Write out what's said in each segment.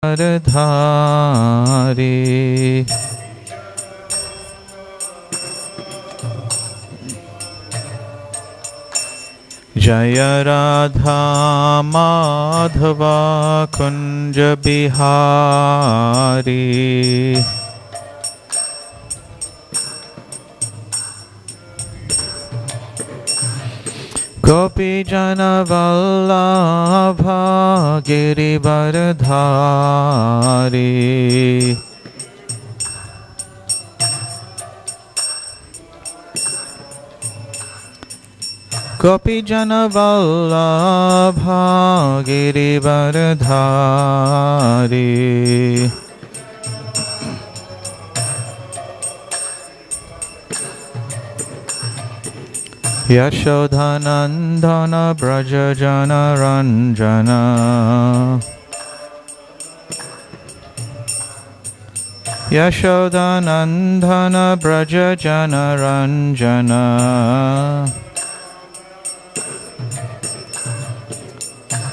Dhari Jaya Radha Madhava Kunja Bihari Gopi Jana Vallabha Girivardhari Gopi Jana Vallabha Girivardhari Yashodhanandana Braja Jana Ranjana Yashodhanandana Braja Jana Ranjana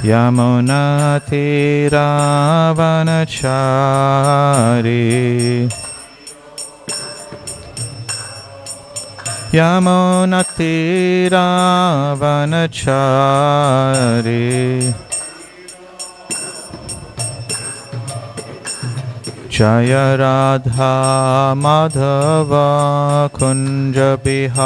Yamuna Tiravanachari Yamuna Tiravanachari Jaya Radha Madhava Kunja Bihari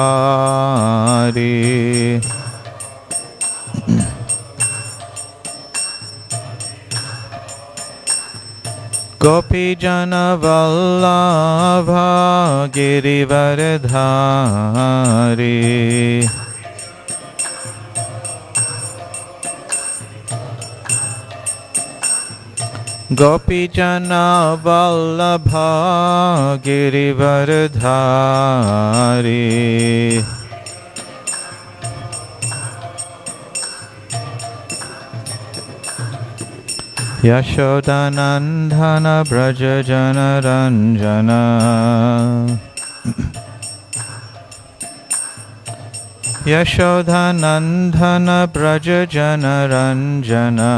Gopi Jana Vallabha Girivardhari Gopi Jana Vallabha Girivardhari Yashodhanandana Braja Jana Ranjana Yashodhanandana Braja Jana Ranjana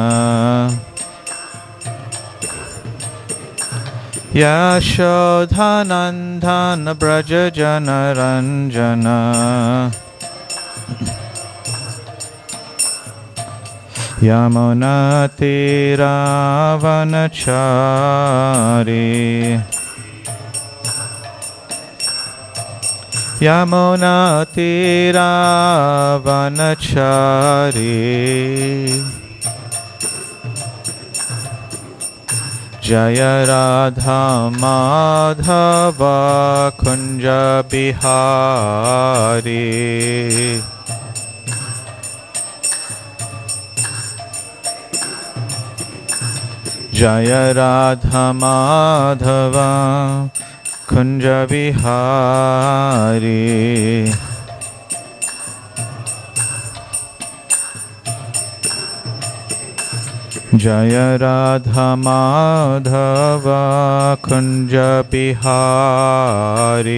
Yashodhanandana Braja Jana Ranjana Yamuna Tiravanachari Yamuna Tiravanachari Jaya Radha Madhava Kunja Bihari Jaya Radha Madhava Kunja Vihari Jaya Radha Madhava Kunja Bihari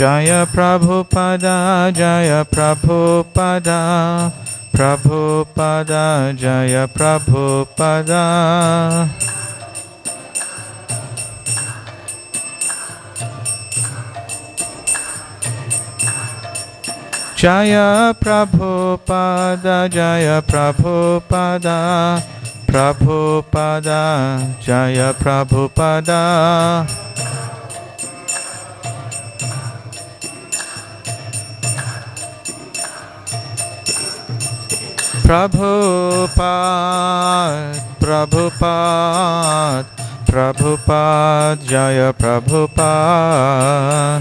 Jaya Prabhupada, Jaya Prabhupada, Prabhupada, Jaya Prabhupada. Jaya Prabhupada, Jaya Prabhupada, Prabhupada, Jaya Prabhupada. Prabhupada, Prabhupada, Prabhupada, Jaya Prabhupada.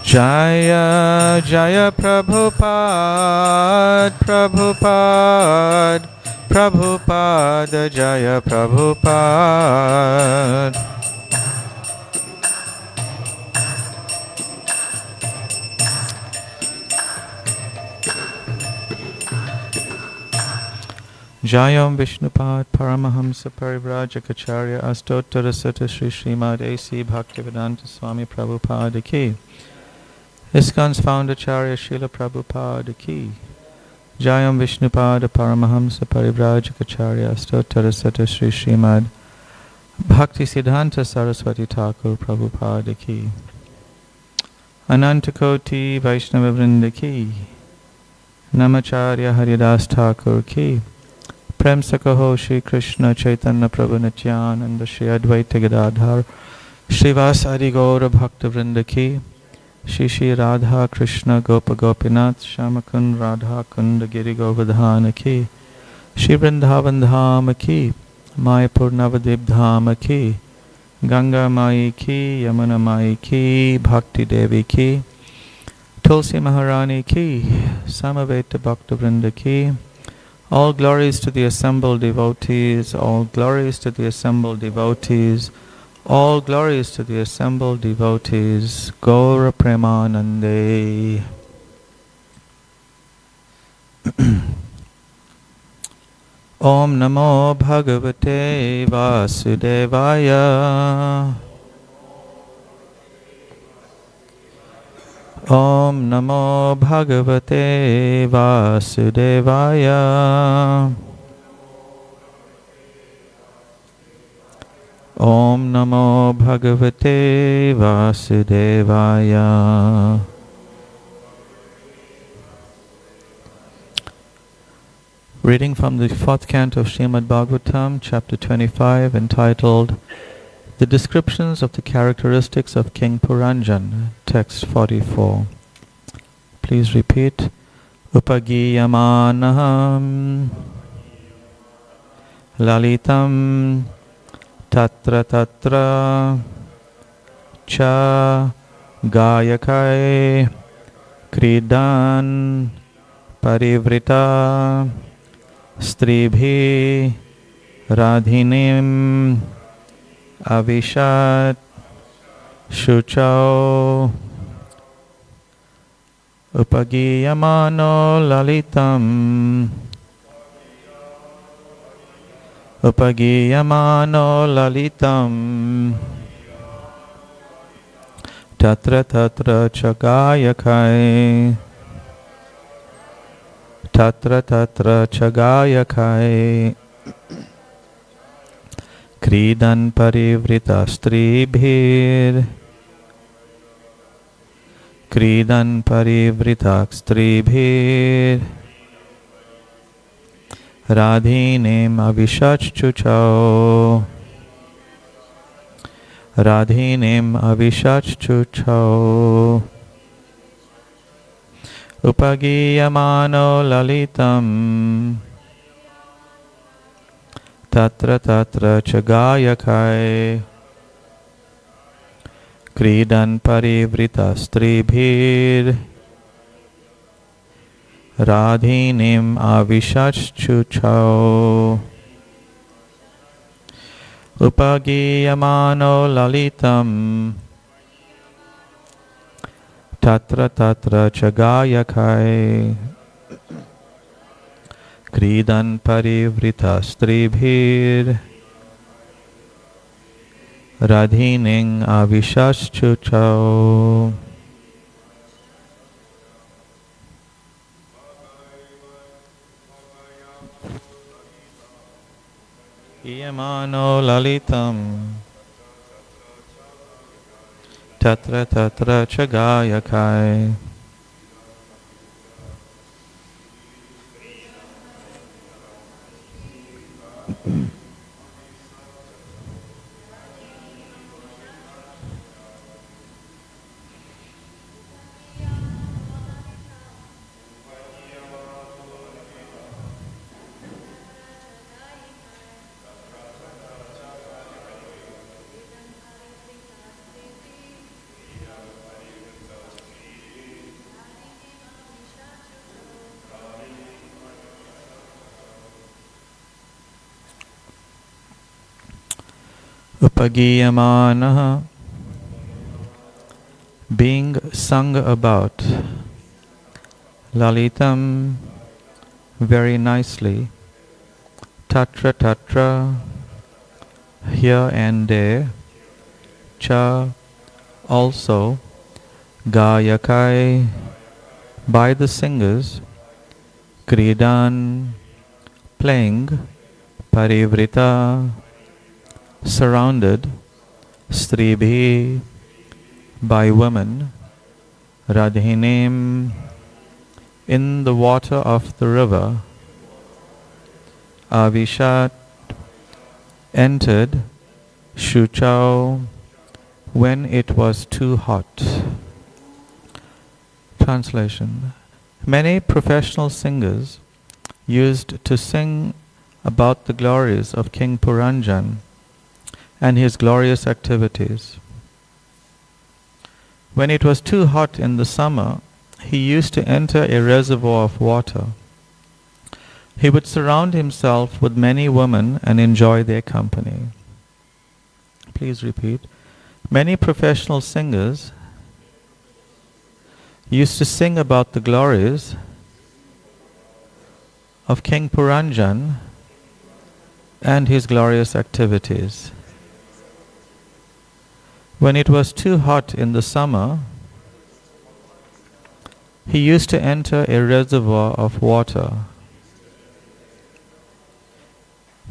Jaya, Jaya Prabhupada, Prabhupada, Prabhupada, Jaya Prabhupada. Jayam Vishnupad Paramahamsa Parivrajacharya Astottara Sata Sri Srimad A.C. Bhaktivedanta Swami Prabhupada Ki. ISKCON's founder Acharya Srila Prabhupada Ki. Jayam Vishnupada Paramahamsa Parivrajacharya Astottara Sata Sri Srimad Bhakti Siddhanta Saraswati Thakur Prabhupada Ki. Anantakoti Vaishnava Vrinda Ki. Namacharya Haridas Thakur Ki. Prem Sakaho Shri Krishna Chaitanya Prabhu Nityananda Shri Advaita Gadadhar Srivasadi Gaura Bhakta Vrinda Ki. Shri Shri Radha Krishna Gopa Gopinath Shamakun Radha Kunda Giri Govardhana Ki. Shri Vrindavan Dhama Ki. Mayapur Navadip Dhama Ki. Ganga Mai Ki. Yamuna Mai Ki. Bhakti Devi Ki. Tulsi Maharani Ki. Samaveta Bhakta Vrinda Ki. All glories to the assembled devotees, all glories to the assembled devotees, all glories to the assembled devotees. Gaura Premanande. Om Namo Bhagavate Vasudevaya. Om Namo Bhagavate Vasudevaya. Om Namo Bhagavate Vasudevaya. Reading from the 4th canto of Srimad Bhagavatam, chapter 25, entitled The Descriptions of the Characteristics of King Puranjan, text 44. Please repeat. Upagiyamanaham lalitam tatra tatra cha gayakai kridan parivrita stribhi radhinim avishat shuchau upagiyamano lalitam upagiyamano lalitam tatra tatra chagayakai tatra tatra chagayakai kridan parivrita stribhir kridan parivrita stribhir radhinim avishachchuchau radhinim avishachchuchau upagiyamano lalitam tatra tatra chagayakai kridan parivrita stribhir radhinim avishachchuchau upagiyamano lalitam tatra tatra chagayakai kridan parivrita stribhir radhinim avishachchuchau Iyamano lalitam tatra tatra chagayakai upagiyamana, being sung about, lalitam, very nicely, tatra tatra, here and there, cha, also, gayakai, by the singers, kridan, playing, parivrita, surrounded, stribhi, by women, radhinim, in the water of the river, avishat, entered, shuchau, when it was too hot. Translation. Many professional singers used to sing about the glories of King Puranjan and his glorious activities. When it was too hot in the summer, he used to enter a reservoir of water. He would surround himself with many women and enjoy their company. Please repeat. Many professional singers used to sing about the glories of King Puranjan and his glorious activities. When it was too hot in the summer, he used to enter a reservoir of water.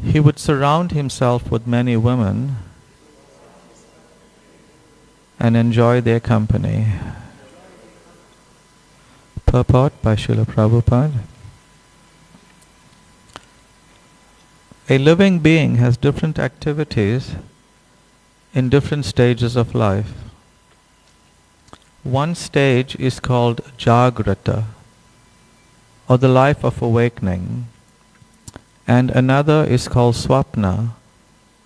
He would surround himself with many women and enjoy their company. Purport by Srila Prabhupada. A living being has different activities in different stages of life. One stage is called Jagrata, or the life of awakening, and another is called Swapna,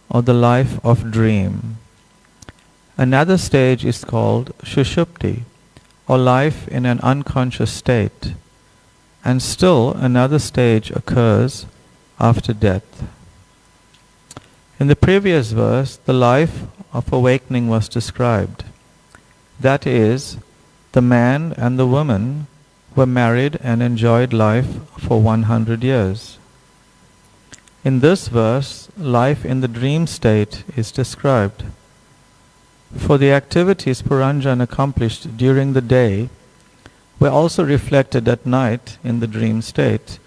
or the life of dream. Another stage is called Shushupti, or life in an unconscious state, and still another stage occurs after death. In the previous verse, the life of awakening was described. That is, the man and the woman were married and enjoyed life for 100 years. In this verse, life in the dream state is described. For the activities Puranjan accomplished during the day were also reflected at night in the dream state.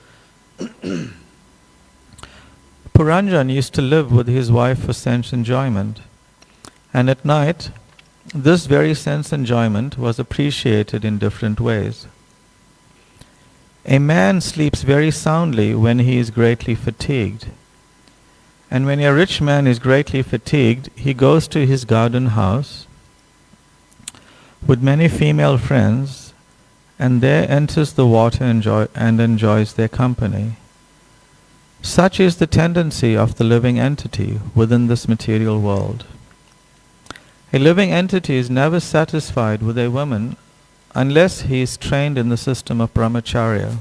Puranjan used to live with his wife for sense enjoyment, and at night, this very sense enjoyment was appreciated in different ways. A man sleeps very soundly when he is greatly fatigued. And when a rich man is greatly fatigued, he goes to his garden house with many female friends, and there enters the water and enjoys their company. Such is the tendency of the living entity within this material world. A living entity is never satisfied with a woman unless he is trained in the system of brahmacharya.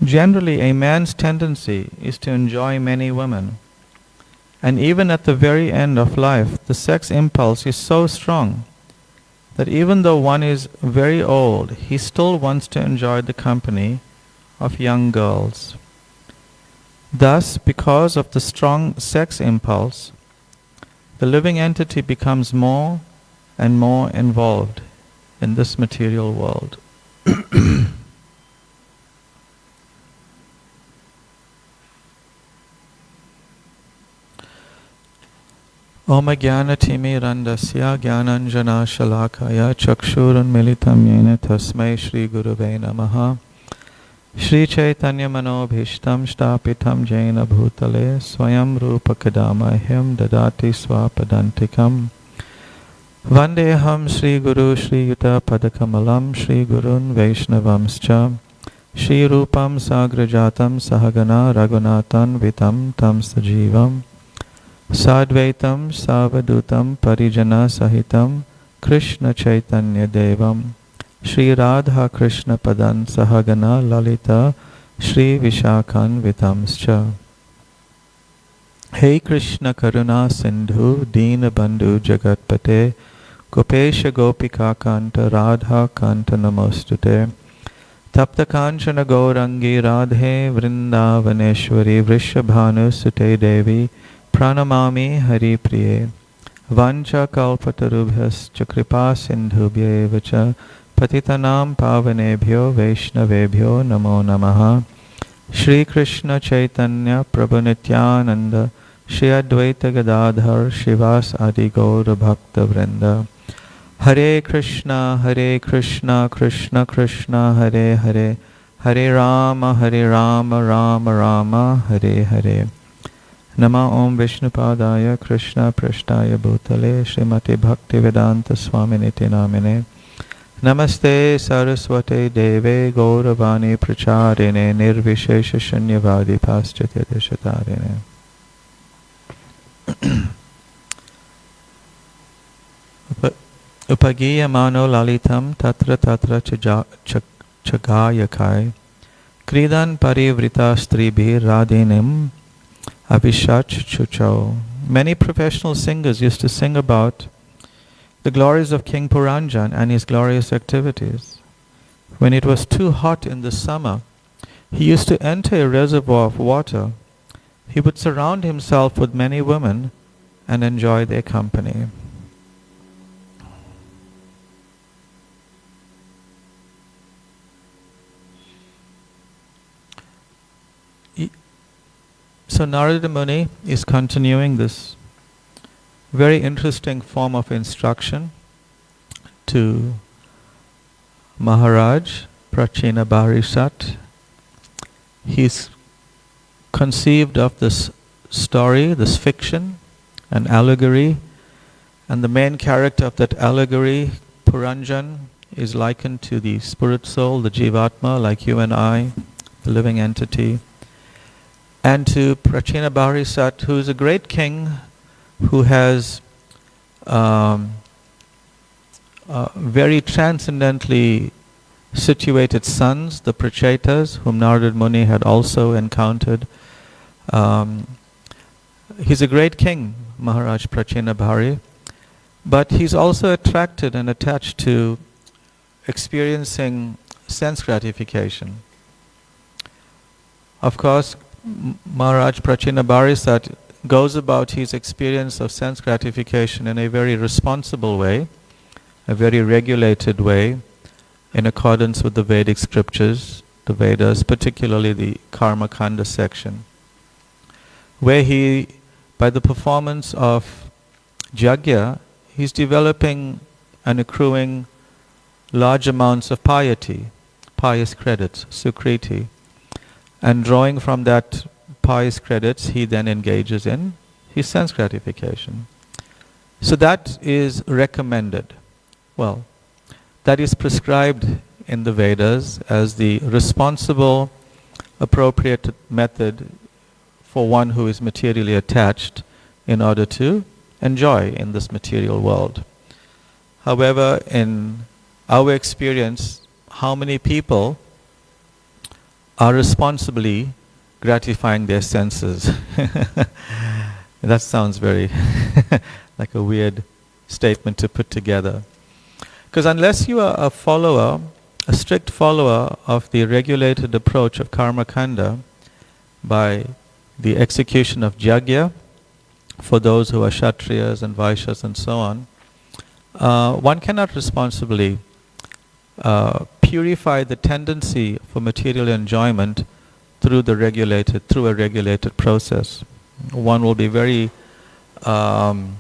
Generally, a man's tendency is to enjoy many women, and even at the very end of life, the sex impulse is so strong that even though one is very old, he still wants to enjoy the company of young girls. Thus, because of the strong sex impulse, the living entity becomes more and more involved in this material world. Om Jnana-timirandasya Jnananjana-shalakaya Chakshurunmilitam Yena Tasmai Shri Gurave Namaha Shri Chaitanya Manobhishtam Shtapitam Jaina Bhutale Swayam Rupa Kadamahyam Dadati Swapadantikam Vandeham Shri Guru Shri Yuta Padakamalam Shri Gurun Vaishnavamscha Shri Rupam Sagrajatam Sahagana Raghunatan Vitam Tam Sajivam Sadvaitam Savadutam Parijana Sahitam Krishna Chaitanya Devam Shri Radha Krishna Padan Sahagana Lalita Shri Vishakhan Vitamscha. Hey Krishna Karuna Sindhu Dina Bandhu Jagatpate Gopesha Gopika Kanta Radha Kanta Namostute Tapta Kanchana Gaurangi Radhe Vrindavaneshwari Vrishabhanu Sute Devi Pranamami Hari Priye Vancha Kalpatarubhyascha Kripa Sindhubhya Evacha Patitanam Pavanebhyo Vaishnavebhyo Namo Namaha Shri Krishna Chaitanya Prabhu Nityananda Shri Advaita Gadadhar Shivas Adi Gaura Bhakta Vrinda Hare Krishna Krishna Krishna Hare Hare Hare Rama Rama Rama Hare Hare Nama Om Vishnupadaya Krishna Prashtaya Bhutale Srimati Bhakti Vedanta Swaminiti Namine Namaste Saraswate Deve Gauravani Pracharine Nirvishesha Shanyavadi Paschatya Deshatarine Upagiyamano lalitam tatra tatra chagayakai Kridan parivrita stribhi radinim avishach chuchau. Many professional singers used to sing about the glories of King Puranjan and his glorious activities. When it was too hot in the summer, he used to enter a reservoir of water. He would surround himself with many women and enjoy their company. So Narada Muni is continuing this very interesting form of instruction to Maharaj Prachina Barisat. He's conceived of this story, this fiction, an allegory, and the main character of that allegory, Puranjan, is likened to the spirit soul, the Jivatma, like you and I, the living entity. And to Prachina Barisat, who is a great king who has very transcendently situated sons, the Prachetas, whom Narada Muni had also encountered. He's a great king, Maharaj Prachina Bhari, but he's also attracted and attached to experiencing sense gratification. Of course, Maharaj Prachina Barisat goes about his experience of sense gratification in a very responsible way, a very regulated way, in accordance with the Vedic scriptures, the Vedas, particularly the Karma Kanda section, where he, by the performance of Jagya, he's developing and accruing large amounts of piety, pious credits, sukriti. And drawing from that pious credits, he then engages in his sense gratification. So that is recommended. Well, that is prescribed in the Vedas as the responsible, appropriate method for one who is materially attached in order to enjoy in this material world. However, in our experience, how many people are responsibly gratifying their senses? That sounds very like a weird statement to put together. Because unless you are a follower, a strict follower of the regulated approach of Karma Kanda by the execution of Jagya, for those who are Kshatriyas and Vaishyas and so on, one cannot responsibly purify the tendency for material enjoyment through a regulated process. One will be very one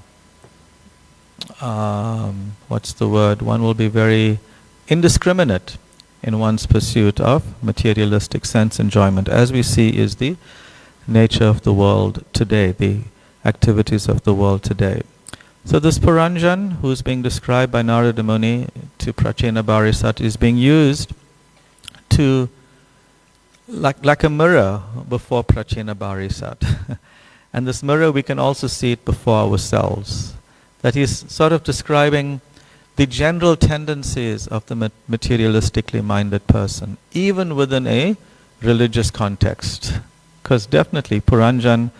will be very indiscriminate in one's pursuit of materialistic sense enjoyment, as we see is the nature of the world today, the activities of the world today. So this Puranjan, who is being described by Narada Muni to Prachina Barisat, is being used to like a mirror before Prachina Barisat. And this mirror, we can also see it before ourselves. That is sort of describing the general tendencies of the materialistically minded person, even within a religious context. Because definitely Puranjan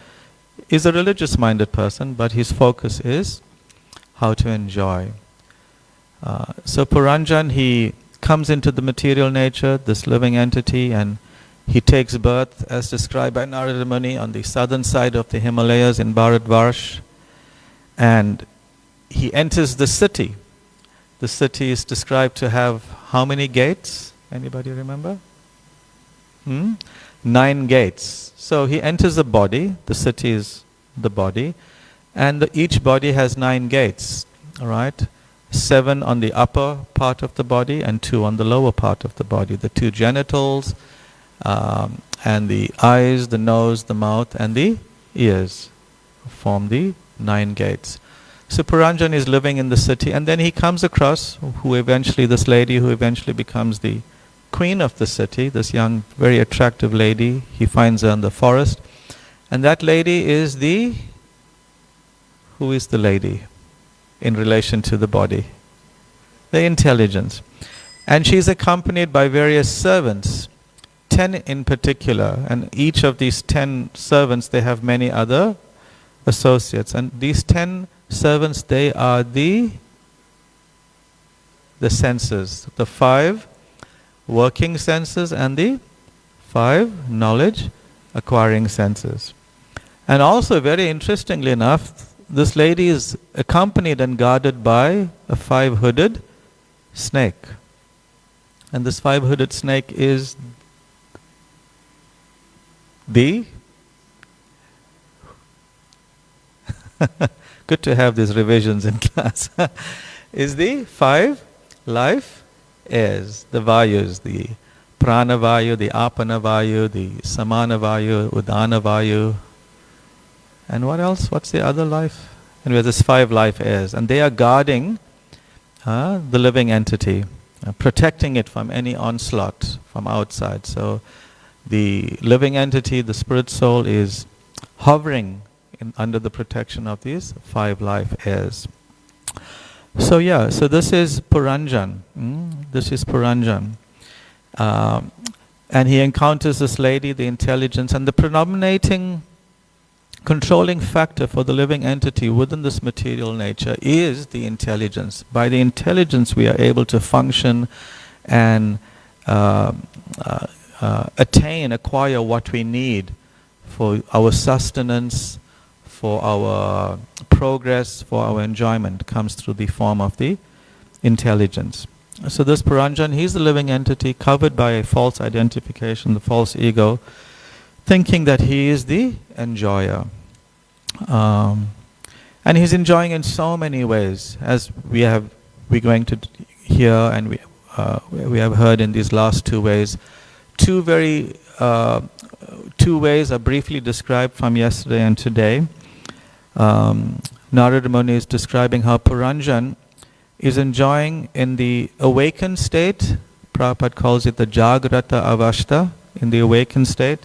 is a religious minded person, but his focus is how to enjoy. So Puranjan, he comes into the material nature, this living entity, and he takes birth as described by Narada Muni on the southern side of the Himalayas in Bharatvarsh, and he enters the city. The city is described to have how many gates? Anybody remember? 9 gates. So he enters the body, the city is the body, and each body has 9 gates, all right? 7 on the upper part of the body and 2 on the lower part of the body. The 2 genitals, and the eyes, the nose, the mouth, and the ears form the 9 gates. So Puranjan is living in the city, and then he comes across this lady who eventually becomes the queen of the city, this young, very attractive lady. He finds her in the forest, and that lady is who is the lady in relation to the body? The intelligence. And she's accompanied by various servants, 10 in particular, and each of these 10 servants, they have many other associates, and these 10 servants, they are the senses, the 5 working senses and the 5 knowledge acquiring senses. And also, very interestingly enough, this lady is accompanied and guarded by a 5-hooded snake. And this 5-hooded snake is the good to have these revisions in class. Is the 5 life airs, the vayus, the prana vayu, the apana vayu, the samana vayu, udana vayu, and what else? What's the other life? Anyway, there's 5 life airs, and they are guarding the living entity, protecting it from any onslaught from outside. So the living entity, the spirit soul, is hovering under the protection of these 5 life airs. So so this is Puranjan. This is Puranjan. And he encounters this lady, the intelligence, and the predominating controlling factor for the living entity within this material nature is the intelligence. By the intelligence we are able to function and acquire what we need for our sustenance, for our progress, for our enjoyment, comes through the form of the intelligence. So this Puranjan, he's the living entity covered by a false identification, the false ego, thinking that he is the enjoyer. And he's enjoying in so many ways, as we're going to hear, and we have heard in these last 2 ways. 2 ways are briefly described from yesterday and today. Narada Muni is describing how Puranjan is enjoying in the awakened state. Prabhupada calls it the Jagrata Avashta, in the awakened state.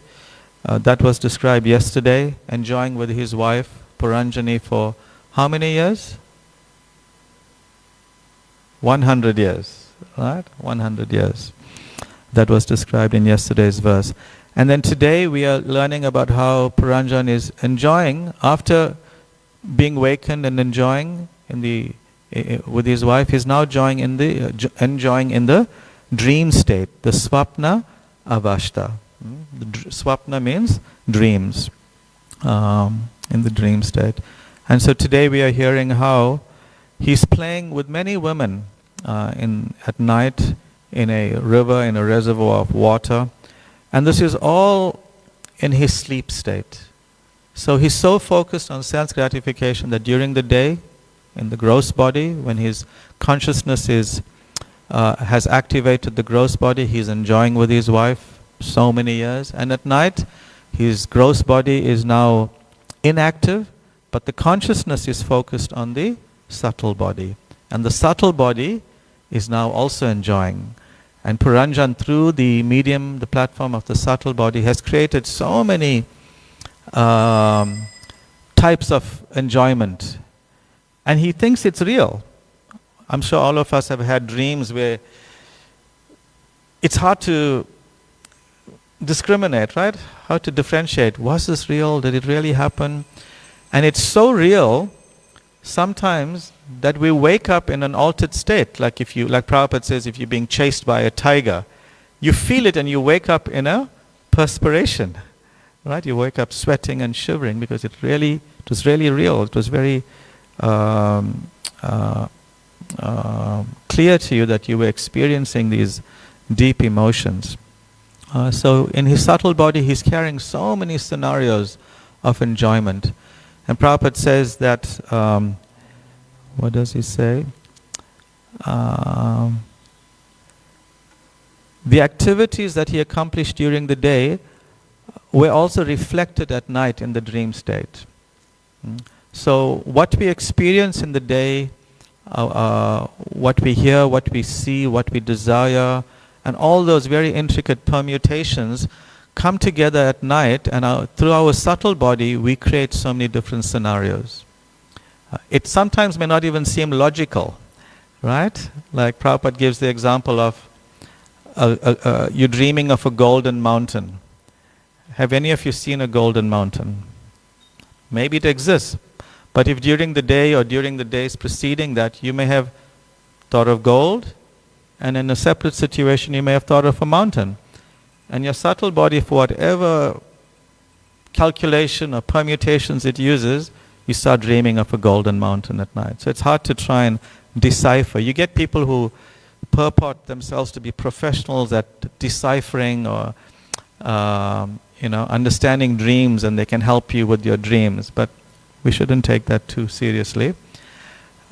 That was described yesterday, enjoying with his wife Puranjani for how many years? 100 years, right? 100 years. That was described in yesterday's verse. And then today we are learning about how Puranjan is enjoying, after being awakened and enjoying with his wife, he's now enjoying in the dream state, the Swapna Avashta. Swapna means dreams, in the dream state. And so today we are hearing how he's playing with many women at night in a river, in a reservoir of water. And this is all in his sleep state. So he's so focused on sense gratification that during the day, in the gross body, when his consciousness has activated the gross body, he's enjoying with his wife so many years. And at night, his gross body is now inactive, but the consciousness is focused on the subtle body. And the subtle body is now also enjoying. And Puranjan, through the medium, the platform of the subtle body, has created so many types of enjoyment. And he thinks it's real. I'm sure all of us have had dreams where it's hard to discriminate, right? How to differentiate. Was this real? Did it really happen? And it's so real sometimes that we wake up in an altered state. Like Prabhupada says, if you're being chased by a tiger, you feel it and you wake up in a perspiration, right? You wake up sweating and shivering because it was really real. It was very clear to you that you were experiencing these deep emotions. So in his subtle body, he's carrying so many scenarios of enjoyment. And Prabhupada says that, what does he say? The activities that he accomplished during the day were also reflected at night in the dream state. So what we experience in the day, what we hear, what we see, what we desire, and all those very intricate permutations come together at night, and through our subtle body we create so many different scenarios. It sometimes may not even seem logical, right? Like Prabhupada gives the example of you dreaming of a golden mountain. Have any of you seen a golden mountain? Maybe it exists, but if during the day or during the days preceding that you may have thought of gold, and in a separate situation you may have thought of a mountain. And your subtle body, for whatever calculation or permutations it uses, you start dreaming of a golden mountain at night. So it's hard to try and decipher. You get people who purport themselves to be professionals at deciphering or understanding dreams, and they can help you with your dreams. But we shouldn't take that too seriously.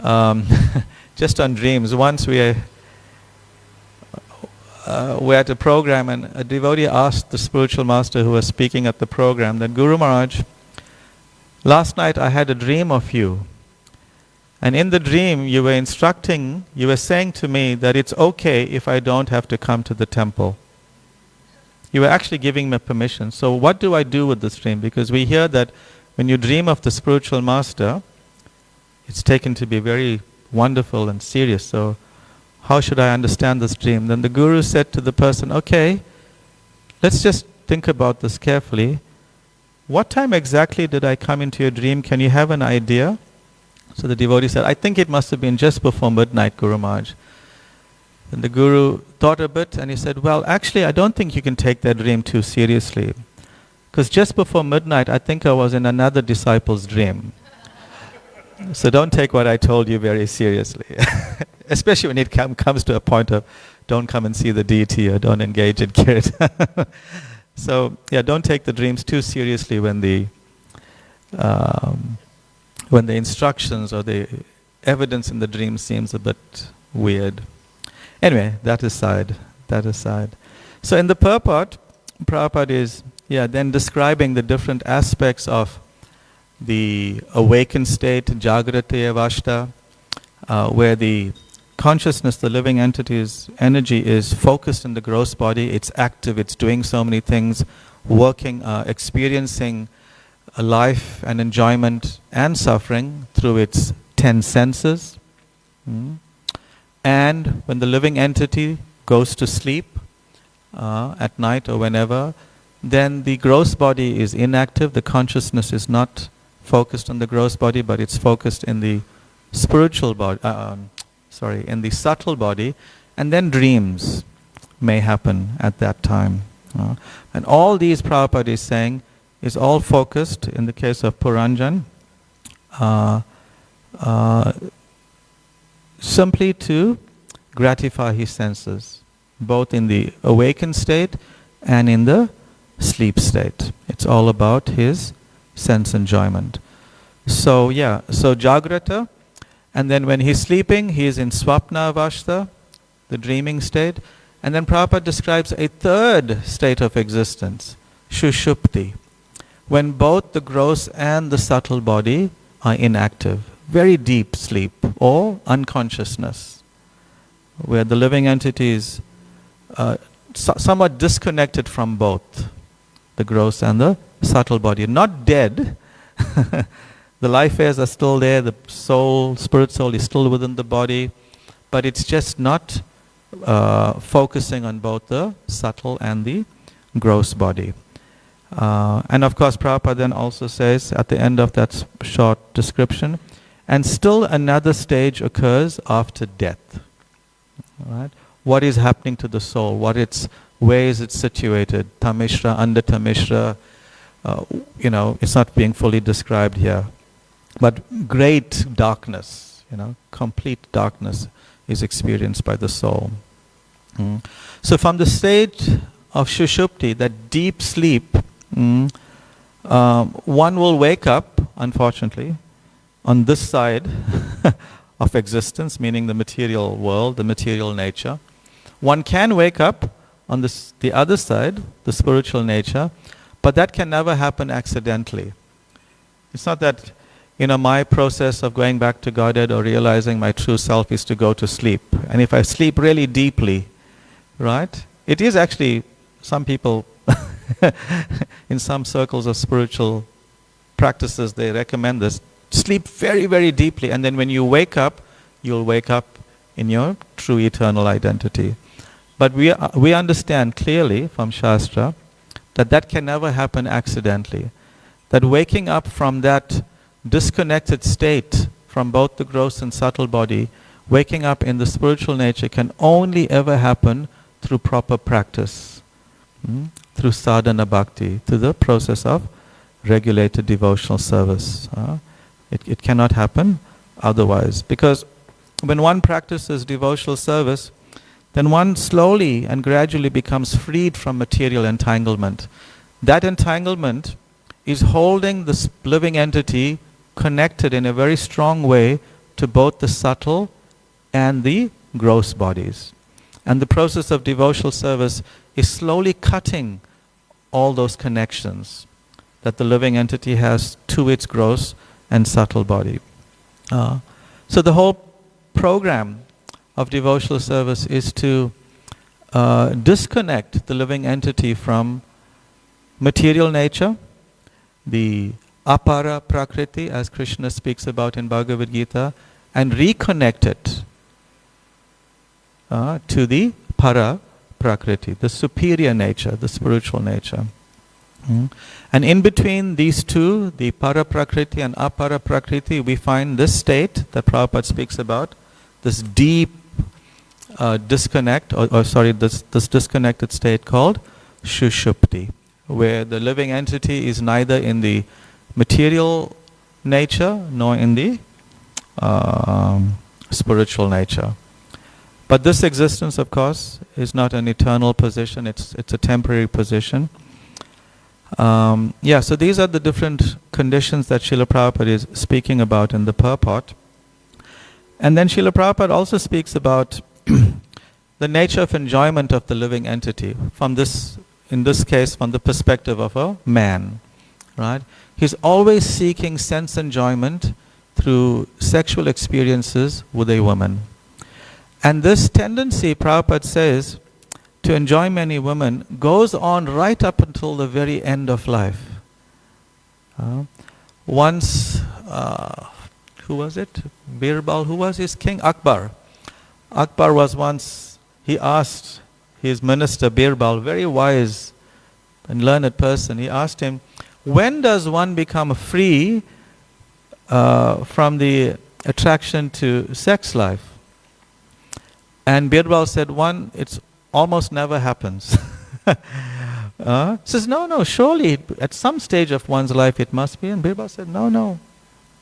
Just on dreams, once we're at a program, and a devotee asked the spiritual master who was speaking at the program that, Guru Maharaj, last night I had a dream of you, and in the dream you were saying to me that it's okay if I don't have to come to the temple. You were actually giving me permission. So what do I do with this dream? Because we hear that when you dream of the spiritual master, it's taken to be very wonderful and serious. So how should I understand this dream? Then the Guru said to the person, okay, let's just think about this carefully. What time exactly did I come into your dream? Can you have an idea? So the devotee said, I think it must have been just before midnight, Guru Maharaj. Then the Guru thought a bit and he said, well, actually I don't think you can take that dream too seriously. Because just before midnight, I think I was in another disciple's dream. So don't take what I told you very seriously. Especially when it comes to a point of don't come and see the deity or don't engage in kirtan. So yeah, don't take the dreams too seriously when the instructions or the evidence in the dream seems a bit weird. Anyway, that aside. So in the purport, Prabhupada is then describing the different aspects of the awakened state, Jagrati Avashta, where the consciousness, the living entity's energy is focused in the gross body, it's active, it's doing so many things, working, experiencing a life and enjoyment and suffering through its 10 senses. And when the living entity goes to sleep at night or whenever, then the gross body is inactive, the consciousness is not focused on the gross body, but it's focused in the spiritual body, in the subtle body, and then dreams may happen at that time. And all these, Prabhupada is saying, is all focused, in the case of Puranjan, simply to gratify his senses, both in the awakened state and in the sleep state. It's all about his sense enjoyment. So Jagrata, and then when he's sleeping, he is in Swapna Avashta, the dreaming state. And then Prabhupada describes a third state of existence, Shushupti, when both the gross and the subtle body are inactive, very deep sleep or unconsciousness, where the living entity is somewhat disconnected from both the gross and the subtle body. Not dead. The life airs are still there, the soul, spirit soul is still within the body, but it's just not focusing on both the subtle and the gross body. And of course Prabhupada then also says at the end of that short description, And still another stage occurs after death. Right? What is happening to the soul? Where is it situated? Tamishra, under Tamishra, it's not being fully described here. But great darkness, complete darkness is experienced by the soul. So from the stage of Shushupti, that deep sleep, one will wake up, unfortunately, on this side of existence, meaning the material world, the material nature. One can wake up on the other side, the spiritual nature, but that can never happen accidentally. It's not that, my process of going back to Godhead or realizing my true self is to go to sleep. And if I sleep really deeply, right, it is actually, some people, in some circles of spiritual practices, they recommend this. Sleep very, very deeply, and then when you wake up, you'll wake up in your true eternal identity. But we understand clearly from Shastra that can never happen accidentally. That waking up from that disconnected state from both the gross and subtle body, waking up in the spiritual nature can only ever happen through proper practice, through sadhana bhakti, through the process of regulated devotional service. It cannot happen otherwise. Because when one practices devotional service, then one slowly and gradually becomes freed from material entanglement. That entanglement is holding the living entity connected in a very strong way to both the subtle and the gross bodies. And the process of devotional service is slowly cutting all those connections that the living entity has to its gross and subtle body. So the whole program of devotional service is to disconnect the living entity from material nature, the apara prakriti, as Krishna speaks about in Bhagavad Gita, and reconnect it to the para prakriti, the superior nature, the spiritual nature. And in between these two, the para prakriti and apara prakriti, we find this state that Prabhupada speaks about, this deep disconnect, this disconnected state called Shushupti, where the living entity is neither in the material nature nor in the spiritual nature. But this existence, of course, is not an eternal position, it's a temporary position. So these are the different conditions that Srila Prabhupada is speaking about in the purport. And then Srila Prabhupada also speaks about the nature of enjoyment of the living entity, in this case, from the perspective of a man. Right? He's always seeking sense enjoyment through sexual experiences with a woman. And this tendency, Prabhupada says, to enjoy many women goes on right up until the very end of life. Once, who was it? Birbal, who was his king? Akbar. Akbar was once, he asked his minister Birbal, very wise and learned person, he asked him, when does one become free from the attraction to sex life? And Birbal said, it's almost never happens. Says, no, surely at some stage of one's life it must be. And Birbal said, no.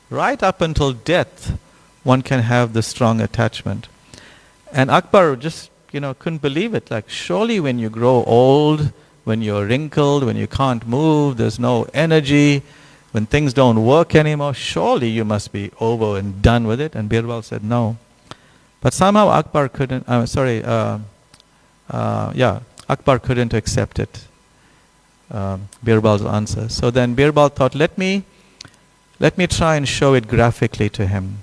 Right up until death, one can have this strong attachment. And Akbar just, couldn't believe it. Like, surely when you grow old, when you're wrinkled, when you can't move, there's no energy, when things don't work anymore, surely you must be over and done with it. And Birbal said, no. But somehow Akbar couldn't, Akbar couldn't accept it, Birbal's answer. So then Birbal thought, let me try and show it graphically to him.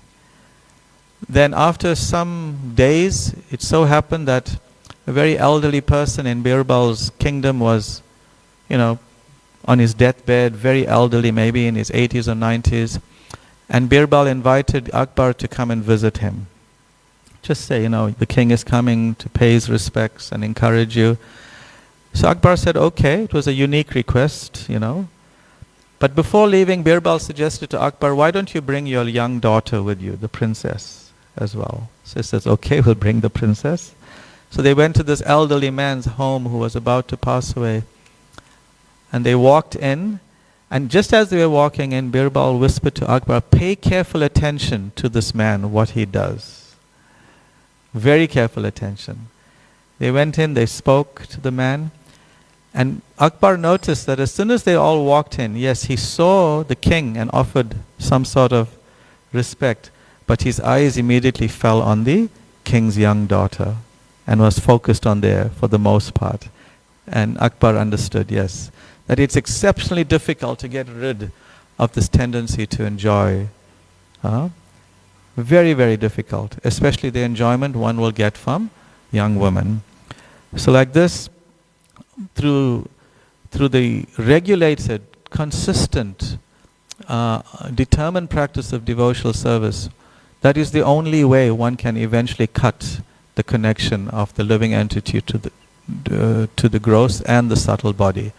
Then after some days, it so happened that a very elderly person in Birbal's kingdom was, on his deathbed, very elderly, maybe in his 80s or 90s. And Birbal invited Akbar to come and visit him. Just say, the king is coming to pay his respects and encourage you. So Akbar said, okay, it was a unique request, But before leaving, Birbal suggested to Akbar, why don't you bring your young daughter with you, the princess, as well? So he says, okay, we'll bring the princess. So they went to this elderly man's home who was about to pass away. And they walked in, and just as they were walking in, Birbal whispered to Akbar, pay careful attention to this man, what he does. Very careful attention. They went in, they spoke to the man, and Akbar noticed that as soon as they all walked in, yes, he saw the king and offered some sort of respect, but his eyes immediately fell on the king's young daughter and was focused on there for the most part. And Akbar understood, yes, that it's exceptionally difficult to get rid of this tendency to enjoy. Very, very difficult, especially the enjoyment one will get from young women. So like this, through the regulated, consistent, determined practice of devotional service, that is the only way one can eventually cut the connection of the living entity to the gross and the subtle body.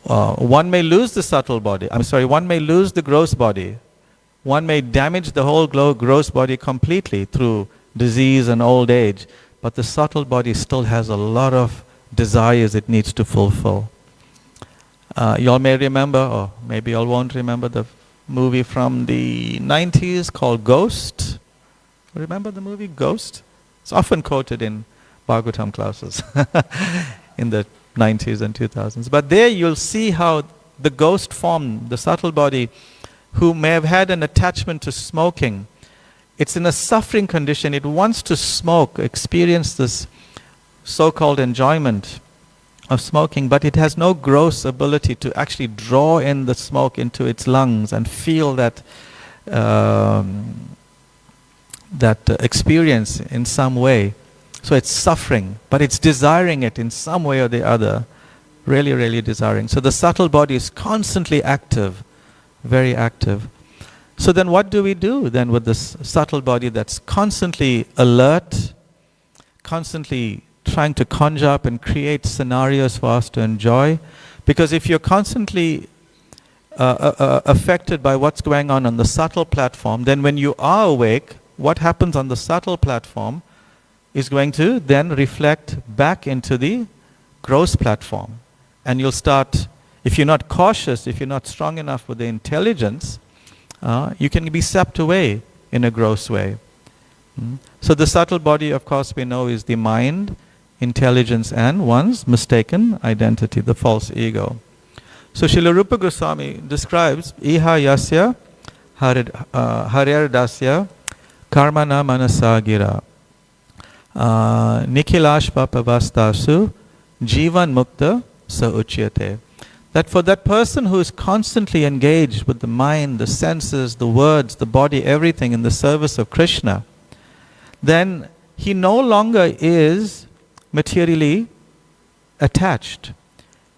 One may lose the subtle body. One may lose the gross body. One may damage the whole gross body completely through disease and old age, but the subtle body still has a lot of desires it needs to fulfill. Y'all may remember, or maybe y'all won't remember, the movie from the 90s called Ghost. Remember the movie Ghost? It's often quoted in Bhagavatam classes in the 90s and 2000s. But there you'll see how the ghost form, the subtle body, who may have had an attachment to smoking, it's in a suffering condition. It wants to smoke, experience this so-called enjoyment of smoking, but it has no gross ability to actually draw in the smoke into its lungs and feel that experience in some way. So it's suffering, but it's desiring it in some way or the other. Really, really desiring. So the subtle body is constantly active, very active. So then what do we do then with this subtle body that's constantly alert, constantly trying to conjure up and create scenarios for us to enjoy? Because if you're constantly affected by what's going on the subtle platform, then when you are awake, what happens on the subtle platform is going to then reflect back into the gross platform. And you'll start, if you're not cautious, if you're not strong enough with the intelligence, you can be sapped away in a gross way. So the subtle body, of course, we know is the mind, intelligence, and one's mistaken identity, the false ego. So Srila Rupa Goswami describes Iha Yasya Harer Dasya Karmana Manasa Gira Nikhilashpa Pavastasu Jivan Mukta Sa Uchyate. That for that person who is constantly engaged with the mind, the senses, the words, the body, everything in the service of Krishna, then he no longer is materially attached.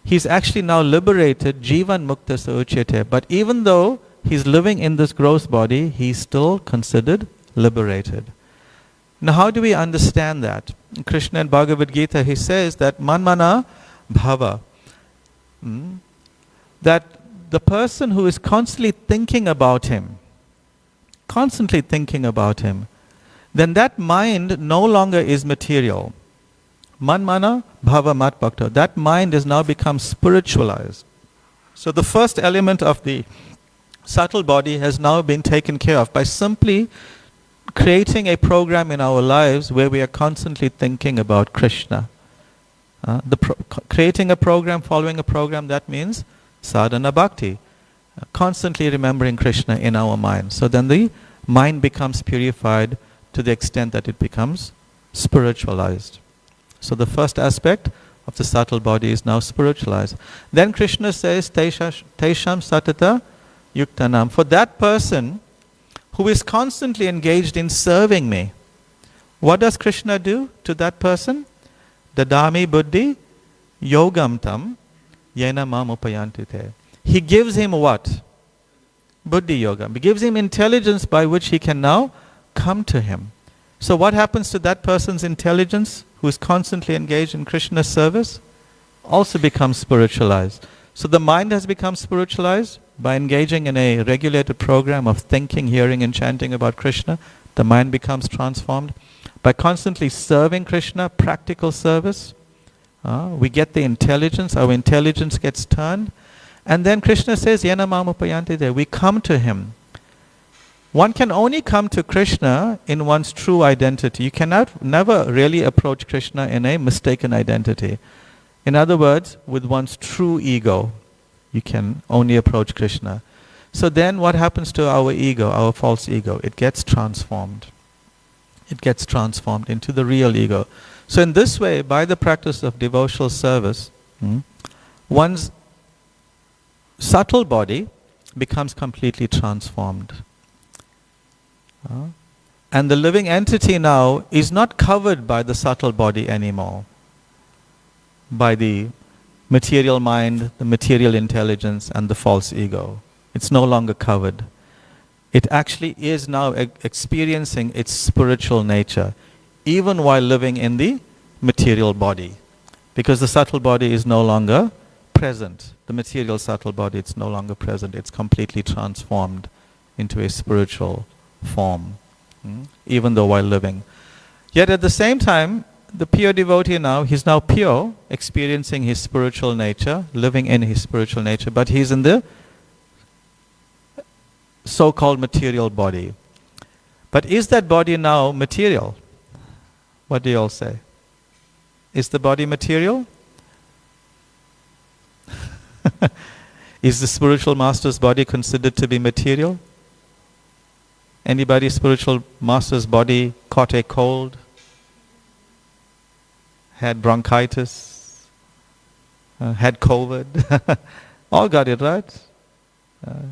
He's actually now liberated, Jivan Mukta Sa Uchyate. But even though he's living in this gross body, he's still considered liberated. Now how do we understand that? In Krishna in Bhagavad Gita, he says that manmana bhava. That the person who is constantly thinking about him, then that mind no longer is material. Manmana bhava mat bhakta. That mind has now become spiritualized. So the first element of the subtle body has now been taken care of by simply creating a program in our lives where we are constantly thinking about Krishna. Creating a program, following a program, that means sadhana bhakti. Constantly remembering Krishna in our mind. So then the mind becomes purified to the extent that it becomes spiritualized. So the first aspect of the subtle body is now spiritualized. Then Krishna says, Tesham satata yuktanam. For that person who is constantly engaged in serving me, what does Krishna do to that person? Dadami buddhi yogam tam yena mam upayantite. He gives him what? Buddhi yogam. He gives him intelligence by which he can now come to him. So what happens to that person's intelligence who is constantly engaged in Krishna's service? Also becomes spiritualized. So the mind has become spiritualized by engaging in a regulated program of thinking, hearing and chanting about Krishna. The mind becomes transformed. By constantly serving Krishna, practical service, we get the intelligence, our intelligence gets turned. And then Krishna says, Yena mam upayante, we come to him. One can only come to Krishna in one's true identity. You cannot never really approach Krishna in a mistaken identity. In other words, with one's true ego, you can only approach Krishna. So then what happens to our ego, our false ego? It gets transformed. It gets transformed into the real ego. So in this way, by the practice of devotional service, one's subtle body becomes completely transformed. And the living entity now is not covered by the subtle body anymore, by the material mind, the material intelligence, and the false ego. It's no longer covered. It actually is now experiencing its spiritual nature, even while living in the material body. Because the subtle body is no longer present. The material subtle body, it's no longer present. It's completely transformed into a spiritual form, even though while living. Yet at the same time, the pure devotee now, he's now pure, experiencing his spiritual nature, living in his spiritual nature, but he's in the so-called material body. But is that body now material? What do you all say? Is the body material? Is the spiritual master's body considered to be material? Anybody spiritual master's body caught a cold? Had bronchitis? Had COVID? All got it, right?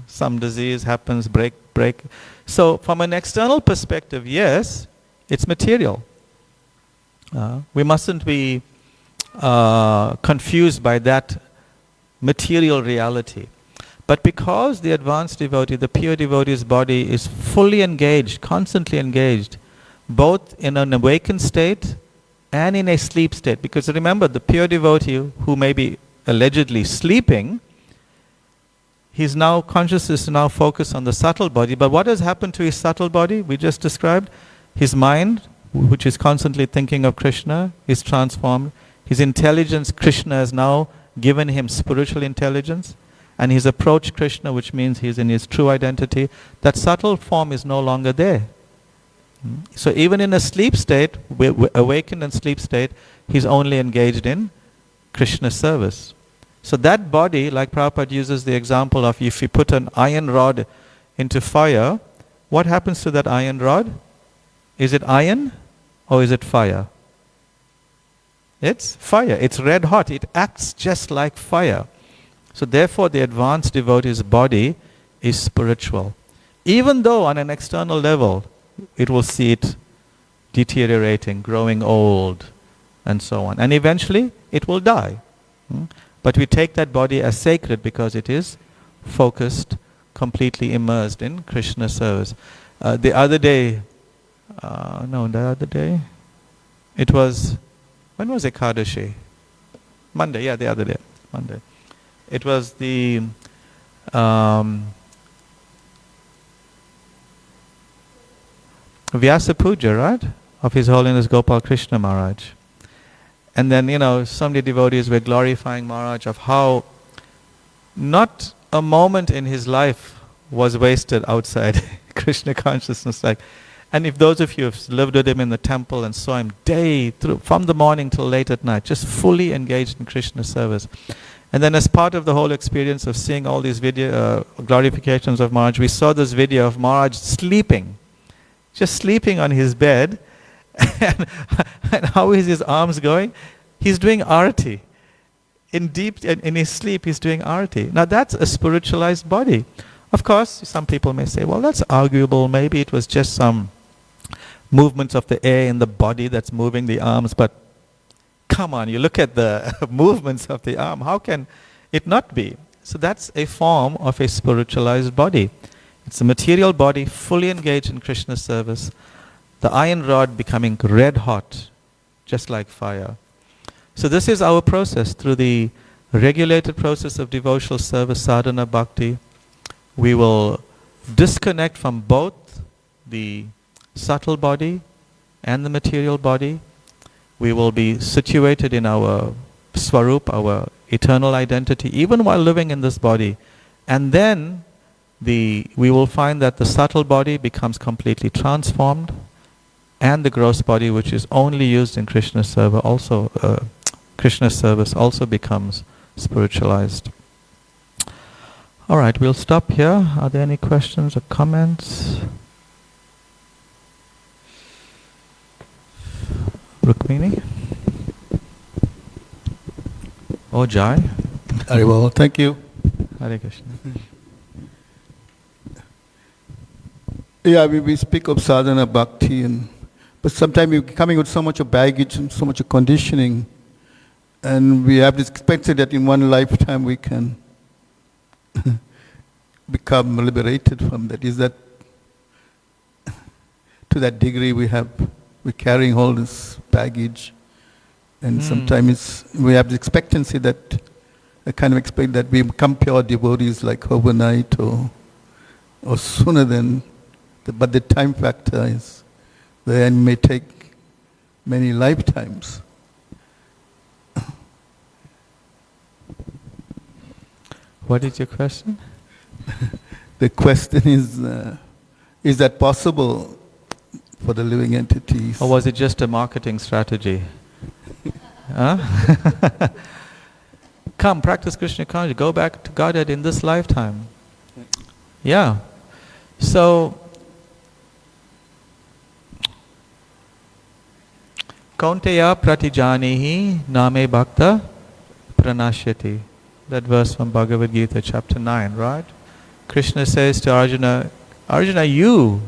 Some disease happens, break. So from an external perspective, yes, it's material. We mustn't be confused by that material reality. But because the advanced devotee, the pure devotee's body is fully engaged, constantly engaged, both in an awakened state and in a sleep state. Because remember, the pure devotee who may be allegedly sleeping, his now consciousness is now focused on the subtle body. But what has happened to his subtle body? We just described. His mind, which is constantly thinking of Krishna, is transformed. His intelligence, Krishna has now given him spiritual intelligence. And he's approached Krishna, which means he's in his true identity. That subtle form is no longer there. So even in a sleep state, awakened and sleep state, he's only engaged in Krishna service. So that body, like Prabhupada uses the example of if you put an iron rod into fire, what happens to that iron rod? Is it iron or is it fire? It's fire. It's red hot. It acts just like fire. So therefore the advanced devotee's body is spiritual. Even though on an external level, it will see it deteriorating, growing old, and so on. And eventually it will die. But we take that body as sacred because it is focused, completely immersed in Krishna service. The other day, it was, when was Ekadashi? Monday, the other day, Monday. It was the Vyasa Puja, right? Of His Holiness Gopal Krishna Maharaj. And then, so many devotees were glorifying Maharaj of how not a moment in his life was wasted outside Krishna consciousness. And if those of you have lived with him in the temple and saw him day through, from the morning till late at night, just fully engaged in Krishna service. And then as part of the whole experience of seeing all these video glorifications of Maharaj, we saw this video of Maharaj sleeping, just sleeping on his bed. And how is his arms going? He's doing arati. In his sleep, he's doing arati. Now that's a spiritualized body. Of course, some people may say, well, that's arguable. Maybe it was just some movements of the air in the body that's moving the arms. But come on, you look at the movements of the arm. How can it not be? So that's a form of a spiritualized body. It's a material body fully engaged in Krishna service. The iron rod becoming red hot, just like fire. So this is our process through the regulated process of devotional service, sadhana, bhakti, we will disconnect from both the subtle body and the material body. We will be situated in our Swarup, our eternal identity, even while living in this body. And then we will find that the subtle body becomes completely transformed, and the gross body, which is only used in Krishna's service, also becomes spiritualized. All right, we'll stop here. Are there any questions or comments? Rukmini? Oh, Jai? Very well, thank you. Hare Krishna. Yeah, we speak of sadhana bhakti, but sometimes we're coming with so much of baggage and so much of conditioning, and we have this expectancy that in one lifetime we can become liberated from that. Is that to that degree we're carrying all this baggage, and sometimes we have the expectancy that I kind of expect that we become pure devotees like overnight or sooner than, but the time factor is there and may take many lifetimes. What is your question? The question is that possible for the living entities? Or was it just a marketing strategy? Huh? Come, practice Krishna consciousness, go back to Godhead in this lifetime. Yeah. So, Kaunteya pratijanihi name bhakta pranashyati. That verse from Bhagavad Gita, chapter 9, right? Krishna says to Arjuna, Arjuna, you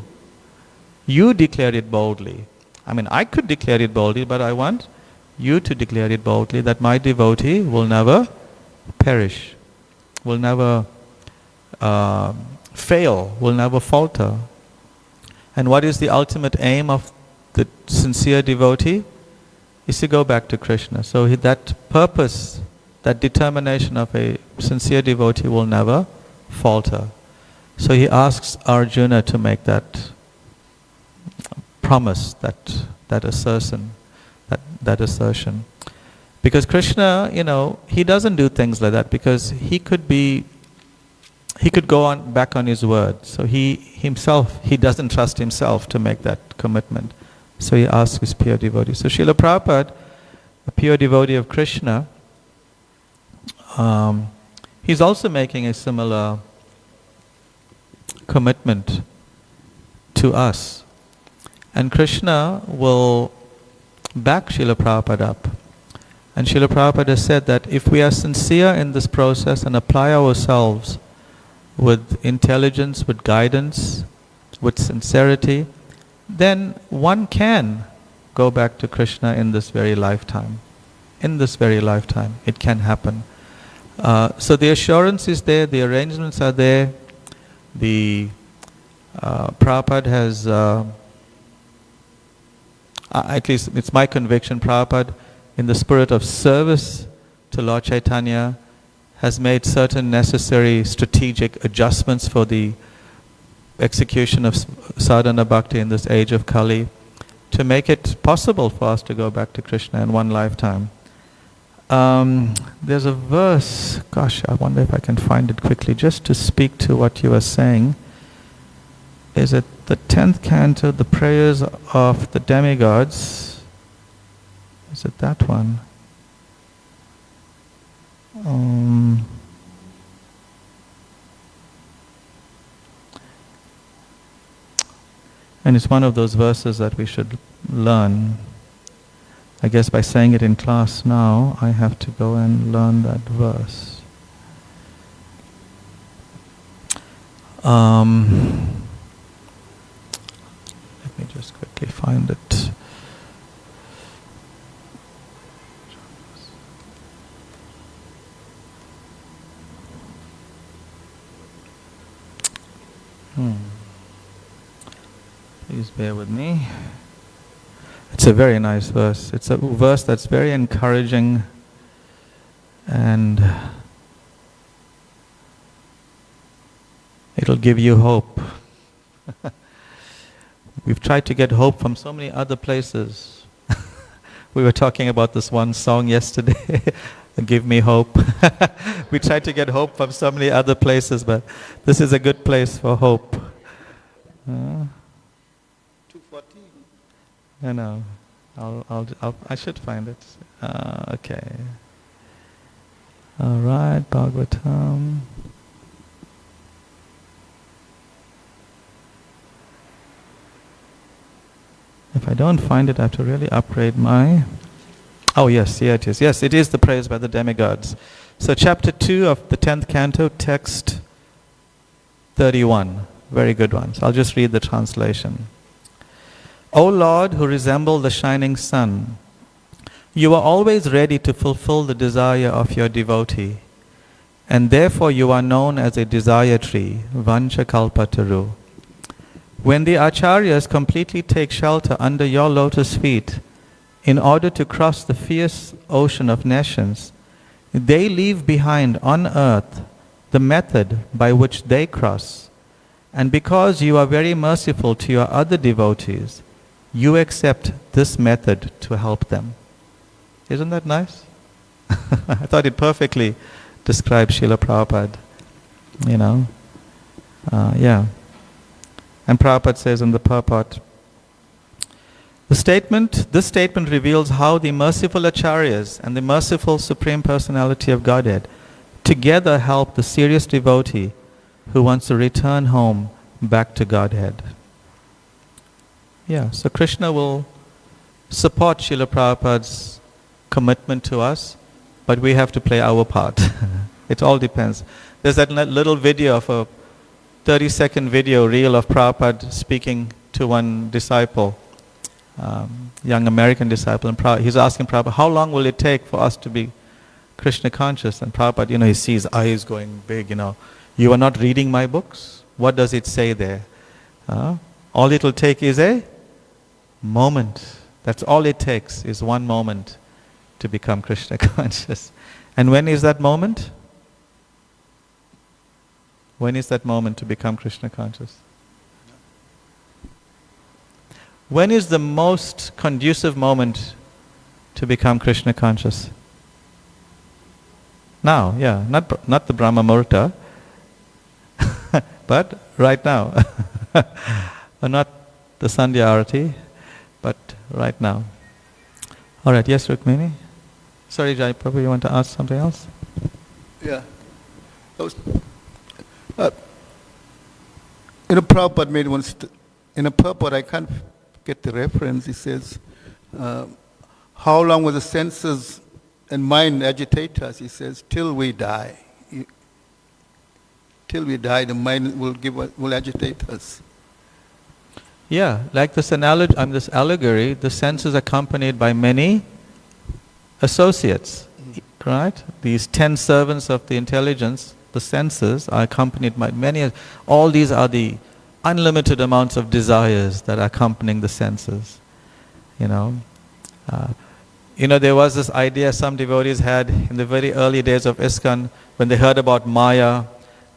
declare it boldly. I mean, I could declare it boldly, but I want you to declare it boldly that my devotee will never perish, will never fail, will never falter. And what is the ultimate aim of the sincere devotee? Is to go back to Krishna. So that purpose, that determination of a sincere devotee will never falter. So he asks Arjuna to make that promise, that assertion. Because Krishna, he doesn't do things like that because he could go back on his word. So he doesn't trust himself to make that commitment. So he asks his pure devotee. So Srila Prabhupada, a pure devotee of Krishna, he's also making a similar commitment to us. And Krishna will back Srila Prabhupada up. And Srila Prabhupada said that if we are sincere in this process and apply ourselves with intelligence, with guidance, with sincerity, then one can go back to Krishna in this very lifetime. In this very lifetime, it can happen. So the assurance is there, the arrangements are there. The Prabhupada has, at least it's my conviction, Prabhupada, in the spirit of service to Lord Chaitanya, has made certain necessary strategic adjustments for the execution of sadhana bhakti in this age of Kali, to make it possible for us to go back to Krishna in one lifetime. There's a verse, gosh, I wonder if I can find it quickly, just to speak to what you are saying. Is it the 10th canto, the prayers of the demigods? Is it that one? And it's one of those verses that we should learn. I guess by saying it in class now, I have to go and learn that verse. Let me just quickly find it. Please bear with me. It's a very nice verse. It's a verse that's very encouraging and it'll give you hope. We've tried to get hope from so many other places. We were talking about this one song yesterday, Give Me Hope. We tried to get hope from so many other places, but this is a good place for hope. 214. I know. I should find it. Okay. All right, Bhagavatam. If I don't find it, I have to really upgrade my... Oh yes, here it is. Yes, it is the praise by the demigods. So chapter 2 of the 10th canto, text 31. Very good one. So I'll just read the translation. O Lord, who resemble the shining sun, you are always ready to fulfill the desire of your devotee, and therefore you are known as a desire tree, Vanchakalpataru. When the acharyas completely take shelter under your lotus feet in order to cross the fierce ocean of nations, they leave behind on earth the method by which they cross. And because you are very merciful to your other devotees, you accept this method to help them. Isn't that nice? I thought it perfectly describes Srila Prabhupada. Yeah. And Prabhupada says in the purport, this statement reveals how the merciful acharyas and the merciful Supreme Personality of Godhead together help the serious devotee who wants to return home back to Godhead. Yeah, so Krishna will support Srila Prabhupada's commitment to us, but we have to play our part. It all depends. There's that little video of a 30-second video reel of Prabhupada speaking to one disciple, young American disciple, and he's asking Prabhupada, how long will it take for us to be Krishna conscious? And Prabhupada, he sees eyes going big, you are not reading my books? What does it say there? All it will take is a moment. That's all it takes, is one moment to become Krishna conscious. And when is that moment? When is that moment to become Krishna conscious? When is the most conducive moment to become Krishna conscious? Now, yeah, not the Brahma Muhurta, but right now. Or not the Sandhya Arati, but right now. All right, yes, Rukmini? Sorry, Jai Prabhu, you want to ask something else? Yeah. Prabhupada made one, in a purport, I can't get the reference, he says, how long will the senses and mind agitate us? He says, till we die. Till we die, the mind will agitate us. Yeah, like this allegory, the sense is accompanied by many associates, right? These 10 servants of the intelligence, the senses, are accompanied by many. All these are the unlimited amounts of desires that are accompanying the senses. There was this idea some devotees had in the very early days of ISKCON when they heard about Maya,